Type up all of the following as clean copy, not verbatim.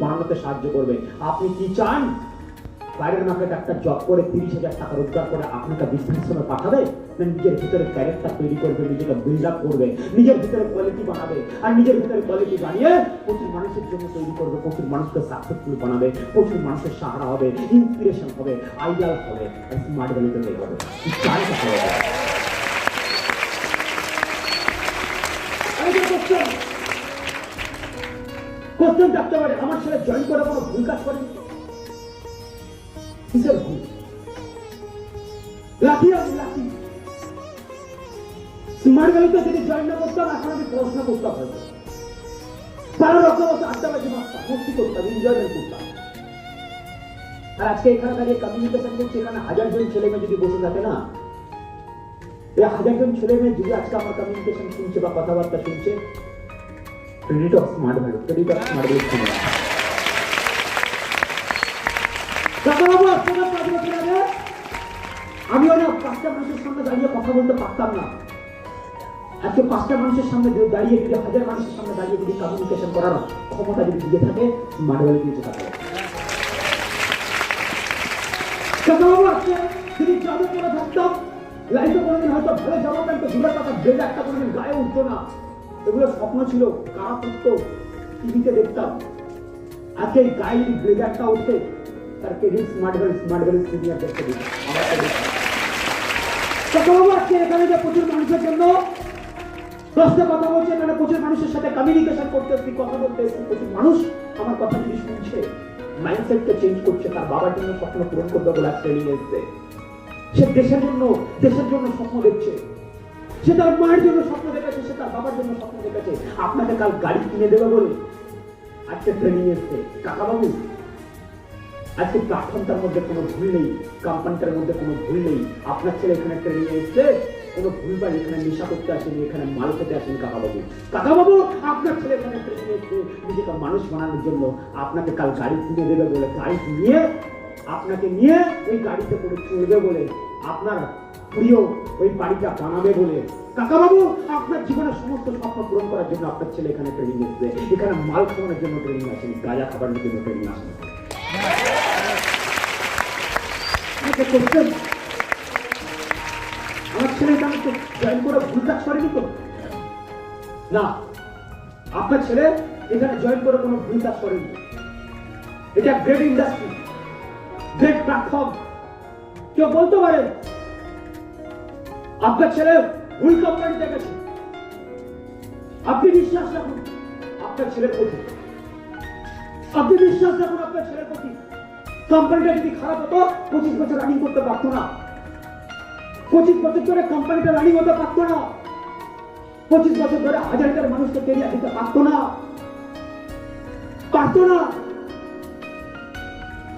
বানানোতে সাহায্য করবে। আপনি কি চান বাইরের মার্কেটে একটা জব করে 30,000 টাকা রোজগার করে আপনাকে বৃদ্ধাশ্রমে পাঠাবে, না নিজের ভিতরে ক্যারেক্টার তৈরি করবে, নিজেকে বিল্ড আপ করবে, নিজের ভিতরে কোয়ালিটি বানাবে, আর নিজের ভিতরে কোয়ালিটি বানিয়ে প্রচুর মানুষের জন্য তৈরি করবে, প্রচুর মানুষকে সাকসেসফুল বানাবে, প্রচুর মানুষের সাহারা হবে, ইন্সপিরেশন হবে, আইডিয়াল হবে, স্মার্ট ভ্যালুতে তৈরি হবে। কোশ্চেন থাকতে পারে, আমার ছেলে জয়েন করে কোনো ভুল কাজ করেনি, কিসের ভুল? লাঠি আমি লাঠি স্মার্ট ভ্যালুতে যদি জয়েন না করতাম এখন আমি পড়াশোনা করতাম, হয়তো কারো রকম আড্ডাবাজি মারতাম, মস্তি করতাম, এনজয়মেন্ট করতাম। আর আজকে এখানে দাঁড়িয়ে কমিউনিকেশন করছি, এখানে 1000 জন ছেলে মেয়ে যদি বসে থাকে না, এই 1000 জন ছেলে মেয়ে যদি আজকে আমার কমিউনিকেশন শুনছে বা কথাবার্তা শুনছে, credit of smart value, credit of smart value শুনে আমিও না 5টা মানুষের সামনে দাঁড়িয়ে কথা বলতে পারতাম না। আজকে 5টা মানুষের সামনে দাঁড়িয়ে যদি 1000 মানুষের সামনে দাঁড়িয়ে যদি কমিউনিকেশন করার ক্ষমতা যদি দিয়ে থাকে, স্মার্ট ভ্যালু দিতে থাকে। যদি জবে করে থাকতাম, লাইফে কোনোদিন হয়তো ভালো জবাব পেতো, দূরের কথা বেড়ে একটা কোনোদিন গায়ে উঠতো না, এগুলো স্বপ্ন ছিল, কারা করতো টিভিতে দেখতাম। আজকে এই গায়ে যদি বেড়ে একটা উঠতে, তার ক্রেডিট স্মার্ট ভ্যালু সিনিয়র দেখতে দিই। আজকে এখানে যে প্রচুর মানুষের জন্য প্রশ্নে কথা বলছে, এখানে প্রচুর মানুষের সাথে কমিউনিকেশন করতে এসছি, কথা বলতে এসছি, প্রচুর মানুষ আমার কথা যদি শুনছে, মাইন্ডসেটটা চেঞ্জ করছে, তার বাবার জন্য স্বপ্ন পূরণ করবে বলে ট্রেনিং এসছে, সে দেশের জন্য স্বপ্ন দেখছে, সে তার মায়ের জন্য স্বপ্ন দেখেছে, সে তার বাবার জন্য স্বপ্ন দেখেছে, আপনাকে কাল গাড়ি কিনে দেবে বলে আজকে ট্রেনিং এসছে। কাকাবাবু, আজকে প্ল্যাটফর্মটার মধ্যে কোনো ভুল নেই, কোম্পানিটার মধ্যে কোনো ভুল নেই, আপনার ছেলে এখানে ট্রেনিং এসছে, কোনো ভুলভাল এখানে নেশা করতে আসেনি, এখানে মাল খেতে আসেনি। কাকাবাবু, আপনার ছেলে এখানে ট্রেনিং এসছে নিজেকে মানুষ বানানোর জন্য, আপনাকে কাল গাড়ি কিনে দেবে বলে, গাড়ি নিয়ে আপনাকে নিয়ে ওই গাড়িতে করে চলবে বলে, আপনার প্রিয় ওই বাড়িটা বানাবে বলে। কাকাবাবু, আপনার জীবনের সমস্ত স্বপ্ন পূরণ করার জন্য আপনার ছেলে এখানে ট্রেনিং এসছে, এখানে মাল খাওয়ানোর জন্য ট্রেনিং আসেনি, গাঁজা খাবারের জন্য ট্রেনিং আসেনি। আমার ছেলে জয়েন করে ভুল কাজ করেনি তো না, আপনার ছেলে এখানে জয়েন করে কোনো ভুল কাজ করেনি। এটা গ্রেট ইন্ডাস্ট্রি, গ্রেট প্ল্যাটফর্ম। কেউ বলতে পারে আপনার ছেলে ভুল কোম্পানিতে গেছে, আপনি বিশ্বাস রাখুন আপনার ছেলের প্রতি, আপনি বিশ্বাস রাখুন আপনার ছেলের প্রতি। কোম্পানিটা যদি খারাপ হতো 25 বছর রানিং করতে পারতো না, 25 বছর ধরে কোম্পানিটা রানিং হতে পারতো না, 25 বছর ধরে হাজার মানুষকে কেরিয়ার দিতে পারতো না,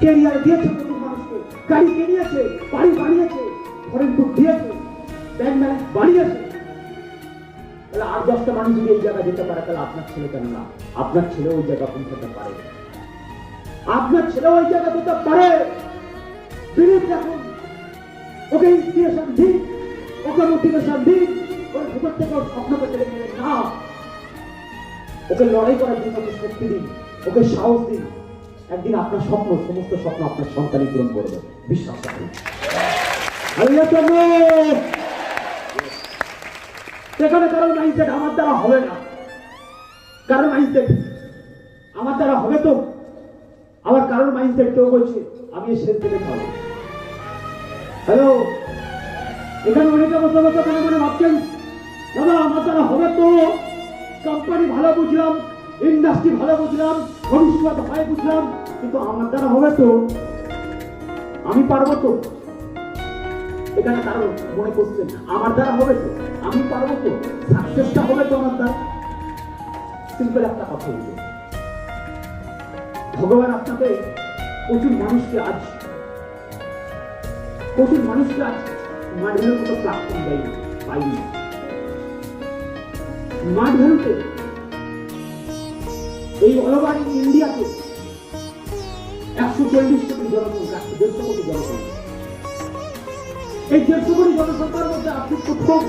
কেরিয়ার দিয়েছে প্রচুর মানুষকে, গাড়ি কিনিয়েছে, বাড়ি বানিয়েছে, ফরেন বুক দিয়েছে, ব্যাংক ব্যালেন্স বাড়িয়েছে। তাহলে আর 10টা মানুষ যদি এই জায়গায় যেতে পারে, তাহলে আপনার ছেলে কেন না? আপনার ছেলে ওই জায়গা পৌঁছাতে পারে, আপনার ছেলে ওই জায়গা যেতে পারে। বিলিভ রাখুন, ওকে ইন্সপিরেশন দিন, ওকে মোটিভেশন দিন, ওর ভিতর থেকে ওর স্বপ্নকে ছেড়ে দিলেন না, ওকে লড়াই করার জন্য ওকে শক্তি দিন, ওকে সাহস দিন। একদিন আপনার স্বপ্ন, সমস্ত স্বপ্ন আপনার সন্তানই পূরণ করবে, বিশ্বাস রাখুন। সেখানে কারো মাইন্ডসেট আমার দ্বারা হবে না, কারো মাইন্ডসেট আমার দ্বারা হবে তো, আবার কারোর মাইন্ডসেট কেউ বলছে আমি শেষ থেকে খাবো। হ্যালো, এখানে অনেকে বসে মনে মনে ভাবছেন দাদা আমার দ্বারা হবে তো, কোম্পানি ভালো বুঝলাম, ইন্ডাস্ট্রি ভালো বুঝলাম, ভবিষ্যৎ ভালো বুঝলাম, কিন্তু আমার দ্বারা হবে তো, আমি পারবো তো? এখানে কারো মনে করছেন আমার দ্বারা হবে তো, আমি পারবো তো, সাকসেসটা হবে তো আমার দ্বারা? সিম্পল একটা কথা বলবো, ভগবান আপনাকে প্রচুর মানুষকে আজ স্মার্ট ভ্যালুর মতো প্ল্যাটফর্ম দেয়নি, পাইনি। স্মার্ট ভ্যালুতে এই অল ওভার ইন্ডিয়াতে 140 কোটি জনসংখ্যা, 150 কোটি জনসংখ্যা, এই 150 কোটি জনসংখ্যার মধ্যে আপনি প্রথম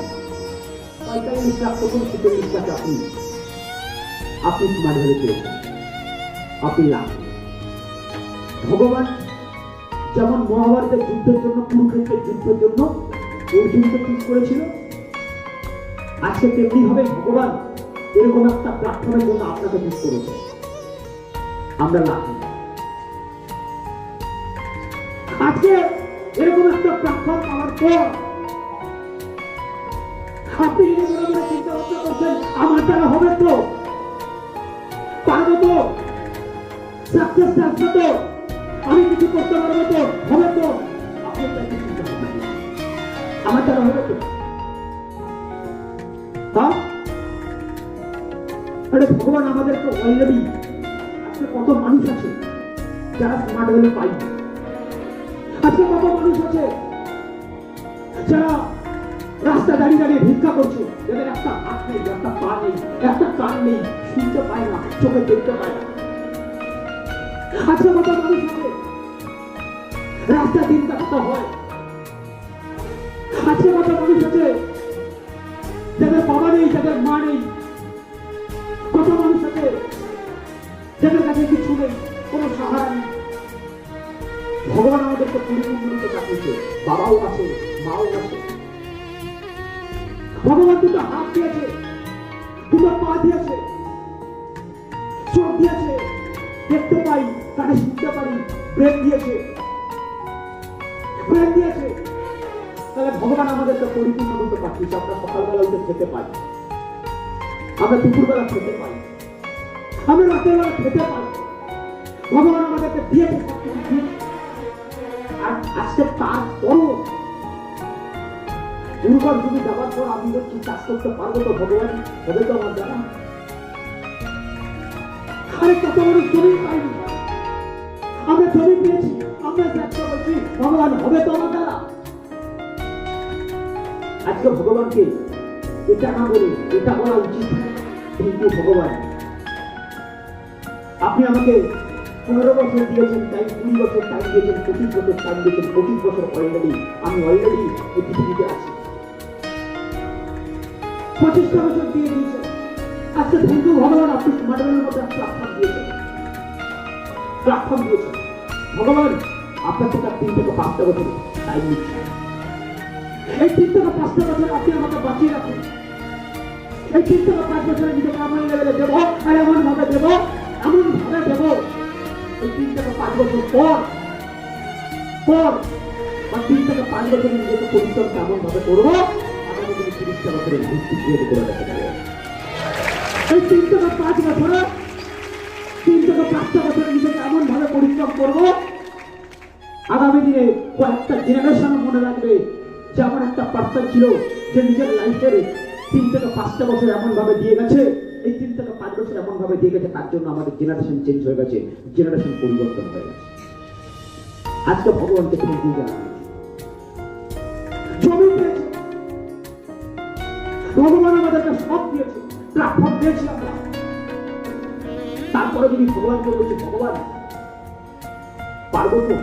45 লাখ, প্রথম 46 লাখ আপনি স্মার্ট ভ্যালু পেয়েছেন। আপনি লাভ। ভগবান যেমন মহাভারতের যুদ্ধের জন্য, কুরুক্ষেত্রের যুদ্ধের জন্য অর্জুনকে চুজ করেছিল, আজকে তেমনি ভাবে ভগবান এরকম একটা প্ল্যাটফর্মের জন্য আপনাকে চুজ করেছে। আমরা লাভ। আজকে এরকম একটা প্ল্যাটফর্ম পাওয়ার পর আপনি যদি মনে মনে চিন্তা ভাবনা করছেন আমার দ্বারা হবে তো, পারবো তো, সাকসেস আসবে তো, আমি কিছু করতে পারবো তো, হবে তো, আপনি একটা চিন্তা ভাবনা করছেন আমার দ্বারা হবে তো। হ্যাঁ, আরে ভগবান আমাদেরকে অলরেডি, আজকে কত মানুষ আছে যারা স্মার্ট হলে পাই, আজকে কত মানুষ আছে যারা রাস্তা দাঁড়িয়ে দাঁড়িয়ে ভিক্ষা করছে, যাদের একটা হাত নেই, একটা পা নেই, একটা কান নেই, শুনতে পায় না, চোখে দেখতে পায় না। আজকে কত মানুষ আছে রাস্তা দিন কাটাতে হয়। আজকে কত মানুষ আছে যাদের বাবা নেই, যাদের মা নেই। কত মানুষ আছে যাদের কাছে কিছু নেই, কোনো সাহারা নেই। ভগবান আমাদেরকে পরিপূর্ণ পাঠিয়েছে, বাবাও আছে, মাও আছে। ভগবান দুটো হাত দিয়েছে, দুটো পা দিয়েছে, চোখ দিয়েছে, দেখতে পাই, কানে শুনতে পারি, ব্রেন দিয়েছে, ব্রেন দিয়েছে। তাহলে ভগবান আমাদেরকে পরিপূর্ণ রূপে পাঠিয়েছে। আমরা সকালবেলা উঠে খেতে পাই, আমরা দুপুরবেলা খেতে পাই, আমরা রাতের বেলা খেতে পাই। ভগবান আমাদেরকে দিয়েছে সবকিছু। আর আজকে তারপরও দুর্গর জমি যাওয়ার পর আমি বলছি চাষ করতে পারবো তো, ভগবান হবে তো আমার দ্বারা। আরে কত মানুষ জমি পাইনি, আমরা জমি পেয়েছি, আমরা চেষ্টা করছি, ভগবান হবে তো আমার দ্বারা। আজকে ভগবানকে এটা না বলে এটা বলা উচিত, কিন্তু ভগবান আপনি আমাকে 15 বছর দিয়েছেন, তাই 20 বছর টাইম দিয়েছেন, 25 বছর টাইম দিয়েছেন, 25 বছর অলরেডি আমি অলরেডি এই পৃথিবীতে আছি। 25টা বছর দিয়ে দিয়েছেন। আজকে কিন্তু ভগবান আপনি স্মার্টফোনের মধ্যে প্ল্যাটফর্ম দিয়েছেন, প্ল্যাটফর্ম দিয়েছেন। ভগবান আপনার থেকে 3 থেকে 5টা বছর টাইম নিচ্ছে। এই 3 থেকে 5টা বছর আপনি আমাকে বাঁচিয়ে রাখুন। এই 3 থেকে 5 বছরে নিজেকে এমন লেভেলে দেবো, আর এমন ভাবে দেবো, এমন ভাবে দেবো, এই 3 থেকে 5 বছর পর বা 3 থেকে 5 বছরে নিজেকে পরিশ্রম কেমন ভাবে করবো, আগামী দিনে 30টা বছরের ভিত্তি ক্রিয়েট করে দেখা যাবে। এই 3 থেকে 5 বছরে 3 থেকে 5টা বছরে নিজেকে এমন ভাবে পরিশ্রম করবো, আগামী দিনে কয়েকটা জেনারেশন মনে রাখবে যে আমার একটা পার্সন ছিল যে নিজের লাইফের 3 থেকে 5টা বছর এমন ভাবে দিয়ে গেছে, এই 3 থেকে 5 বছর এমন ভাবে দিয়ে গেছে, তার জন্য আমাদের জেনারেশন চেঞ্জ হয়ে গেছে, জেনারেশন পরিবর্তন হয়ে গেছে। আজকে ভগবানকে তুমি দিয়ে গেলাম, জমি পেয়েছে, ভগবান আমাদেরকে সব দিয়েছে, প্ল্যাটফর্ম দিয়েছি আমরা। তারপরে যদি ভগবানকে বলছি ভগবান পারবো তো,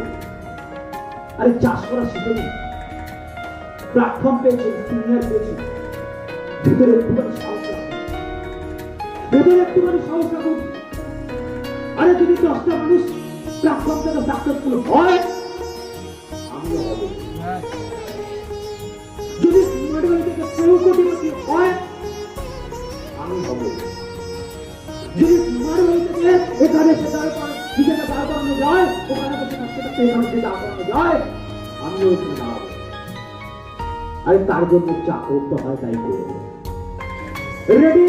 আরে চাষ করা শিখেনি, প্ল্যাটফর্ম পেয়েছে, সিনিয়র পেয়েছে, ভিতরে একটুখানি সাহস রাখুন, ভেতরে একটুখানি সাহস রাখুন। আরে যদি 10টা মানুষ প্ল্যাটফর্ম থেকে সাকসেসফুল হয়, আমিও হব। যদি স্মার্টওয়াল থেকে কেউ কোটিপতি হয়, আমি হব। যদি স্মার্টওয়াল থেকে এখানে সেটার পর নিজেকে দাঁড় করানো যায়, ওখানে বসে থাকতে থাকতে এখানে যে দাঁড় করানো যায়, আমিও এখানে দাঁড়াবো। আরে তার জন্য যা করতে হয় তাই করবো। রেডি?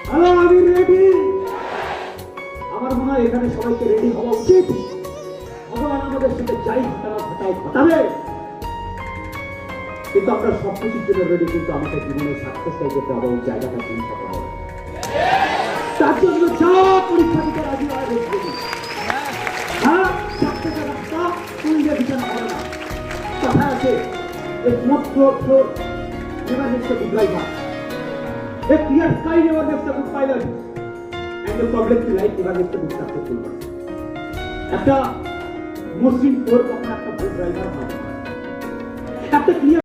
হ্যালো, আমি রেডি। আমার মনে হয় এখানে সবাইকে রেডি হওয়া উচিত। ভগবান আমাদের সাথে যাই ঘটায় ঘটাবে, কিন্তু আমরা সবকিছুর জন্য রেডি, কিন্তু আমাকে জীবনে সাকসেসটাই যেতে হবে, ওই জায়গাটা পৌঁছাতে হবে। তার জন্য যা পরীক্ষা দিতে রাজি হয় দেখবে। হ্যাঁ, সাকসেসের রাস্তা তুললে বিছানা হবে না। কথা আছে, a smooth floor never makes a good driver. A clear sky never makes a good pilot. And a problem-free life never makes a good successful person. একটা মসৃণ ফ্লোর কখনো একটা ভালো ড্রাইভার হয় না। একটা ক্লিয়ার